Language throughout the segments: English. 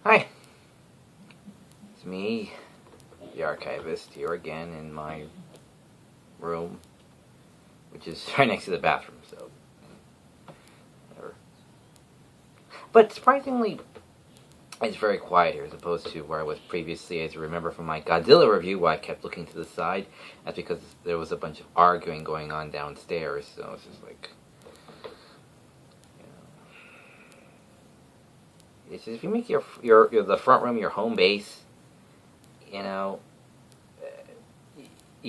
Hi, it's me, the archivist, here again in my room, which is right next to the bathroom, so whatever. But surprisingly, it's very quiet here as opposed to where I was previously. As you remember from my Godzilla review, where I kept looking to the side, that's because there was a bunch of arguing going on downstairs, so it's just like, it's just, if you make your the front room your home base, you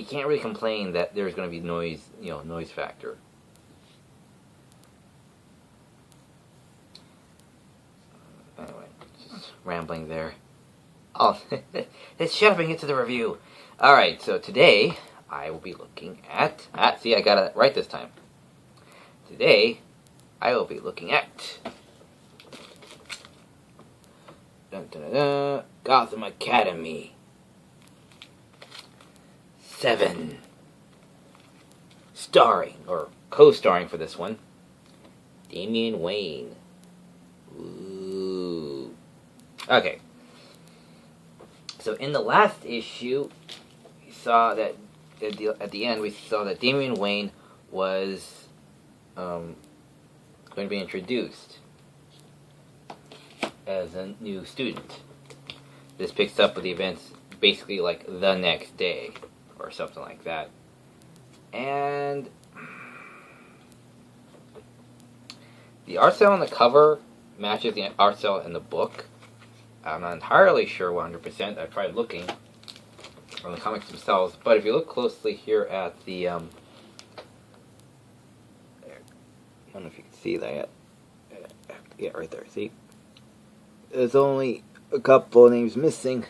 can't really complain that there's going to be noise, noise factor. Anyway, just rambling there. Oh, let's shove and get to the review. Alright, so today I will be looking at, see, I got it right this time. Today I will be looking at Gotham Academy 7. Starring, or co-starring for this one, Damian Wayne. Ooh. Okay. So in the last issue, we saw that at the end we saw that Damian Wayne was going to be introduced as a new student. This picks up with the events basically like the next day or something like that. And the art style on the cover matches the art style in the book. I'm not entirely sure 100%. I've tried looking on the comics themselves, but if you look closely here at the I don't know if you can see that. Yeah, right there. See? There's only a couple of names missing.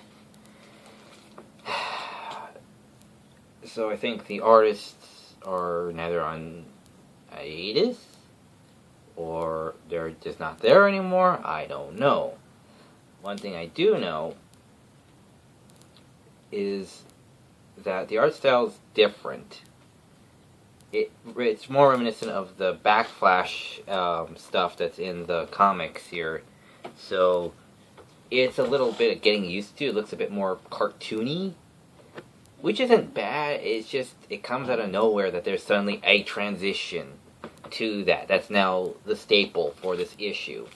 So I think the artists are neither on hiatus or they're just not there anymore. I don't know. One thing I do know is that the art style is different. It's more reminiscent of the backflash stuff that's in the comics here. So it's a little bit of getting used to. It looks a bit more cartoony, which isn't bad. It's just, it comes out of nowhere that there's suddenly a transition to that. That's now the staple for this issue.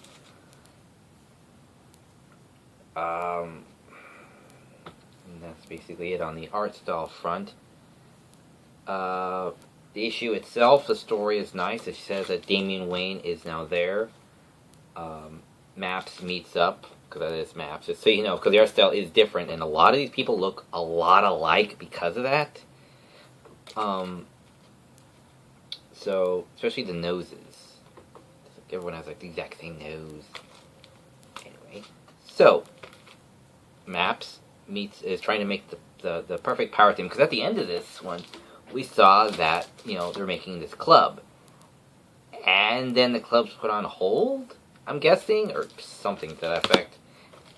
And that's basically it on the art style front. The issue itself, the story is nice. It says that Damian Wayne is now there. Maps meets up, because that is Maps. Just so you know, because the art style is different, and a lot of these people look a lot alike because of that. So, especially the noses. Everyone has like the exact same nose. Anyway, so Maps is trying to make the perfect power team, because at the end of this one, we saw that, they're making this club. And then the club's put on hold, I'm guessing, or something to that effect.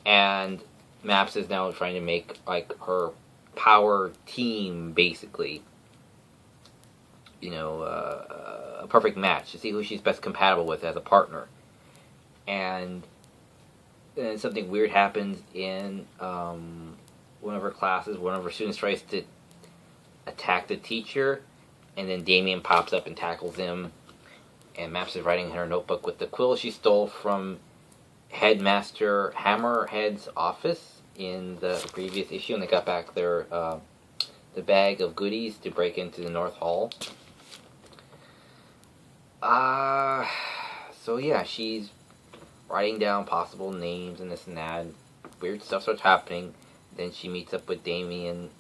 And Maps is now trying to make, like, her power team, basically, a perfect match to see who she's best compatible with as a partner. And then something weird happens in one of her classes. One of her students tries to attack the teacher, and then Damien pops up and tackles him. And Maps is writing in her notebook with the quill she stole from Headmaster Hammerhead's office in the previous issue, and they got back their the bag of goodies to break into the North Hall. So yeah, she's writing down possible names and this and that. Weird stuff starts happening. Then she meets up with Damien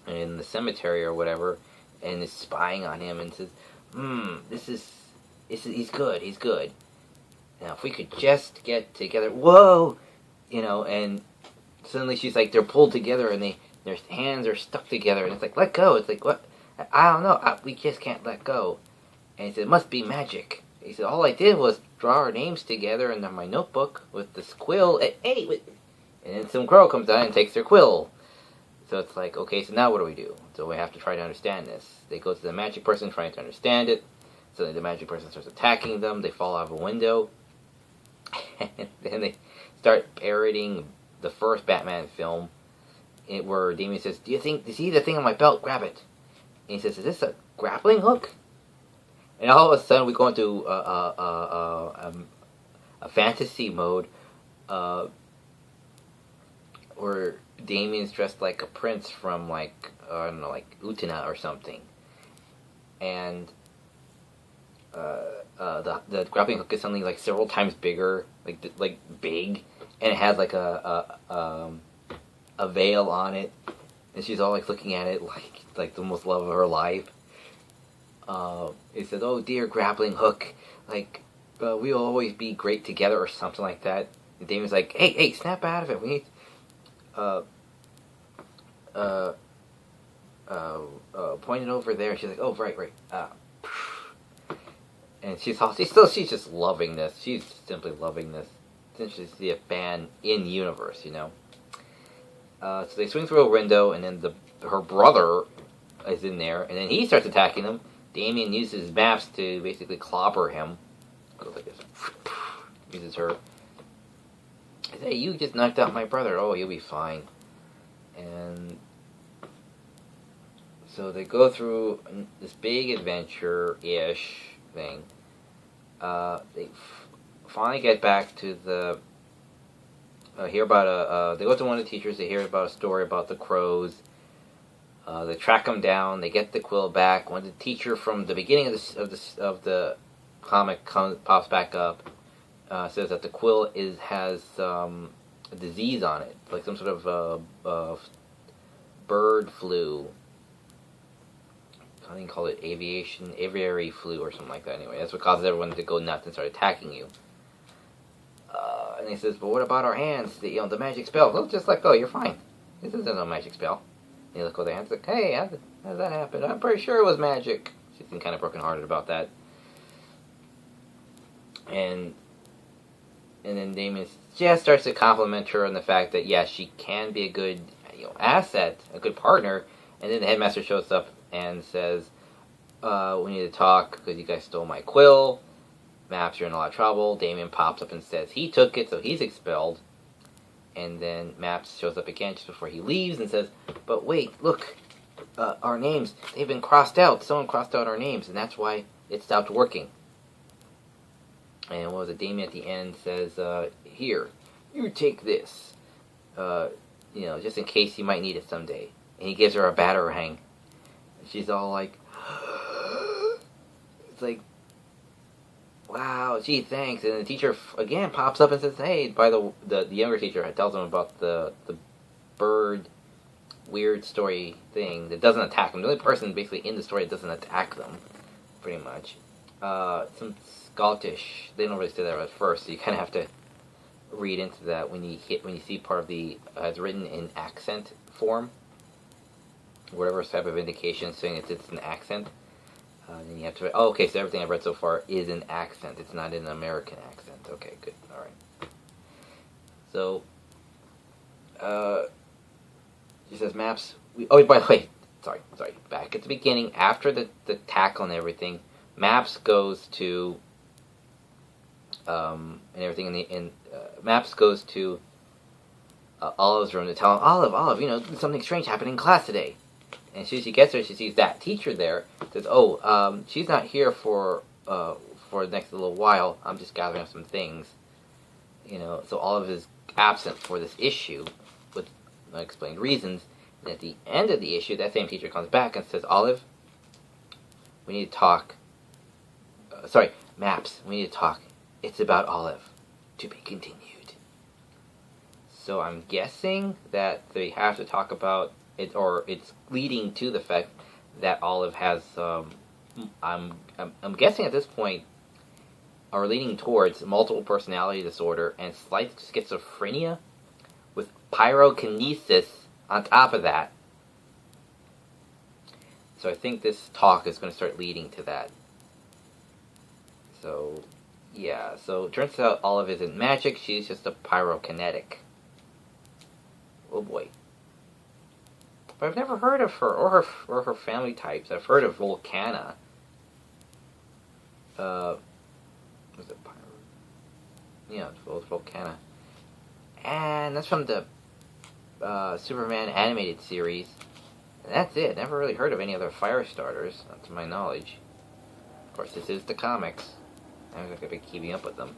in the cemetery or whatever, and is spying on him and says, he's good. Now, if we could just get together, whoa, and suddenly she's like, they're pulled together and their hands are stuck together, and it's like, let go. It's like, what? I don't know. We just can't let go. And he said, it must be magic. He said, all I did was draw our names together in my notebook with this quill. And then some girl comes out and takes their quill. So it's like, okay, so now what do we do? So we have to try to understand this. They go to the magic person trying to understand it. So the magic person starts attacking them. They fall out of a window. And then they start parodying the first Batman film, where Damian says, "Do you see the thing on my belt? Grab it." And he says, "Is this a grappling hook?" And all of a sudden, we go into a fantasy mode, where Damien's dressed like a prince from, like, I don't know, like Utena or something, and the grappling hook is something like several times bigger, like big, and it has like a veil on it, and she's all like looking at it like the most love of her life. It says, "Oh dear grappling hook, like we'll always be great together," or something like that. And Damien's like, "Hey, snap out of it. We need point it over there." She's like, "Oh, right. And she's just loving this. She's simply loving this. Since she's a fan in universe, you know. So they swing through a window, and then her brother is in there, and then he starts attacking them. Damian uses maps to basically clobber him. Goes like this. Uses her. He says, "Hey, you just knocked out my brother. Oh, you'll be fine." And so they go through this big adventure-ish thing. They finally get back to the hear about they go to one of the teachers. They hear about a story about the crows. They track them down. They get the quill back. When the teacher from the beginning of the comic pops back up, says that the quill has a disease on it, like some sort of bird flu. I think call it aviary flu or something like that. Anyway, that's what causes everyone to go nuts and start attacking you. And he says, "But what about our hands? The magic spell." Well, just let go. You're fine. This isn't no magic spell. And they look at their hands like, "Hey, how did that happen? I'm pretty sure it was magic." She's been kind of brokenhearted about that. And then Damian just starts to compliment her on the fact that, yeah, she can be a good asset, a good partner. And then the headmaster shows up and says, "We need to talk because you guys stole my quill. Maps, you're in a lot of trouble." Damian pops up and says he took it, so he's expelled. And then Maps shows up again just before he leaves and says, "But wait, look, our names, they've been crossed out. Someone crossed out our names, and that's why it stopped working." And what was it? Damian at the end says, "Here, you take this, just in case you might need it someday." And he gives her a batarang. And she's all like, it's like, "Wow, gee, thanks." And the teacher again pops up and says, "Hey," by the younger teacher tells him about the bird weird story thing that doesn't attack them. The only person basically in the story that doesn't attack them, pretty much. Some Scottish. They don't really say that at first, so you kind of have to read into that when you see part of the it's written in accent form, whatever type of indication saying it's an accent. Then you have to. Oh, okay. So everything I've read so far is an accent. It's not an American accent. Okay, good. All right. So, she says, "Maps." By the way, sorry. Back at the beginning, after the tackle and everything, Maps goes to and everything Maps goes to Olive's room to tell him, Olive, something strange happened in class today. And as soon as she gets there, she sees that teacher there. Says, she's not here for the next little while. I'm just gathering up some things. So Olive is absent for this issue with unexplained reasons. And at the end of the issue, that same teacher comes back and says, "Olive, we need to talk. Maps, we need to talk. It's about Olive. To be continued." So I'm guessing that they have to talk about it, or it's leading to the fact that Olive has, I'm guessing at this point, are leaning towards multiple personality disorder and slight schizophrenia with pyrokinesis on top of that. So I think this talk is going to start leading to that. So, yeah. So it turns out Olive isn't magic. She's just a pyrokinetic. Oh boy. But I've never heard of her or her family types. I've heard of Volcana. Was it Pyro? Yeah, it was Volcana. And that's from the Superman animated series. And that's it. Never really heard of any other Firestarters, not to my knowledge. Of course, this is the comics. I'm not going to be keeping up with them.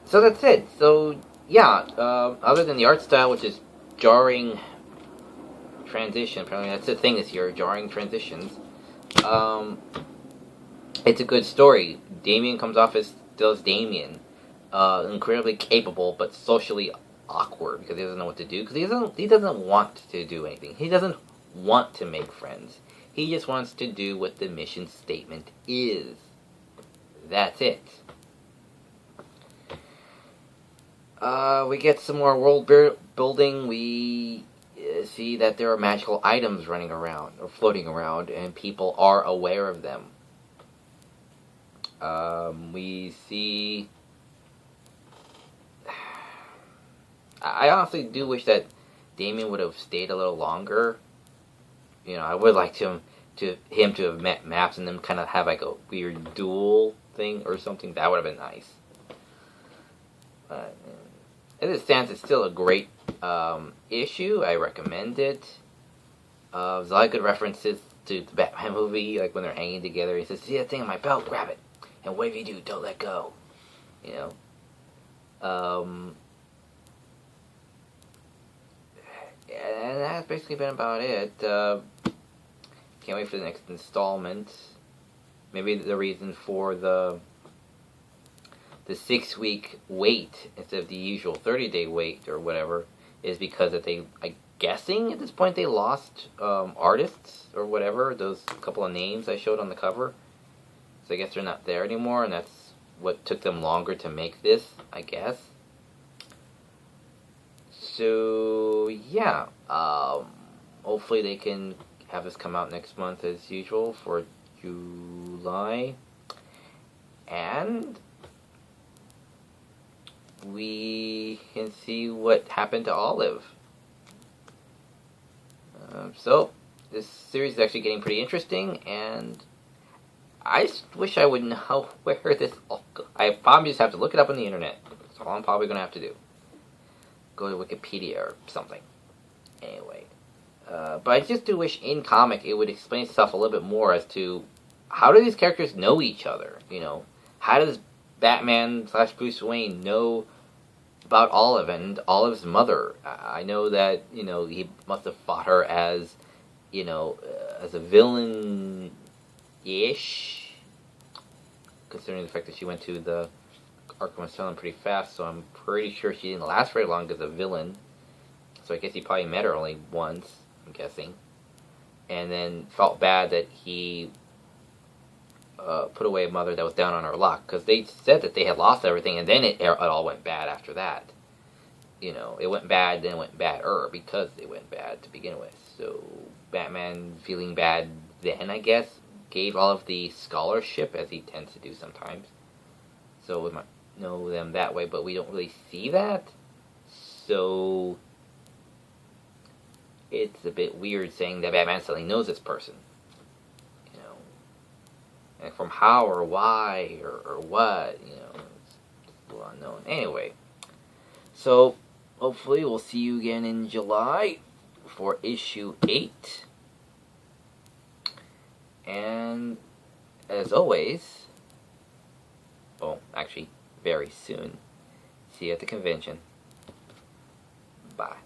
So that's it. So, yeah, other than the art style, which is jarring transition, apparently that's the thing this year, jarring transitions. It's a good story. Damian comes off as still as Damian. Incredibly capable, but socially awkward because he doesn't know what to do. Because he doesn't want to do anything. He doesn't want to make friends. He just wants to do what the mission statement is. That's it. We get some more world building. We see that there are magical items running around or floating around, and people are aware of them. We see. I honestly do wish that Damian would have stayed a little longer. You know, I would like him to have met Maps and them kind of have like a weird duel thing or something. That would have been nice. As it stands, it's still a great issue. I recommend it. There's a lot of good references to the Batman movie, like when they're hanging together. He says, "See that thing on my belt? Grab it. And what if you do? Don't let go." You know. And that's basically been about it. Can't wait for the next installment. Maybe the reason for the 6-week wait instead of the usual 30-day wait or whatever is because that I'm guessing at this point they lost artists or whatever. Those couple of names I showed on the cover. So I guess they're not there anymore, and that's what took them longer to make this, I guess. So, yeah, hopefully they can have this come out next month as usual for July. And we can see what happened to Olive. So, this series is actually getting pretty interesting, and I just wish I would know where this all goes. I probably just have to look it up on the internet. That's all I'm probably going to have to do. Go to Wikipedia or something. Anyway. But I just do wish in comic it would explain stuff a little bit more as to how do these characters know each other? You know, how does Batman / Bruce Wayne know about Olive and Olive's mother? I know that, you know, he must have fought her as, you know, as a villain-ish, considering the fact that she went to the Arkham Asylum pretty fast, so I'm pretty sure she didn't last very long as a villain. So I guess he probably met her only once, I'm guessing. And then felt bad that he put away a mother that was down on her luck. Because they said that they had lost everything, and then it all went bad after that. You know, it went bad, then it went badder because it went bad to begin with. So Batman, feeling bad then, I guess, gave all of the scholarship, as he tends to do sometimes. So we might know them that way, but we don't really see that. So it's a bit weird saying that Batman suddenly knows this person. You know. And from how or why or what, you know, it's a little unknown. Anyway. So hopefully we'll see you again in July for issue 8. And as always, well, actually, very soon. See you at the convention. Bye.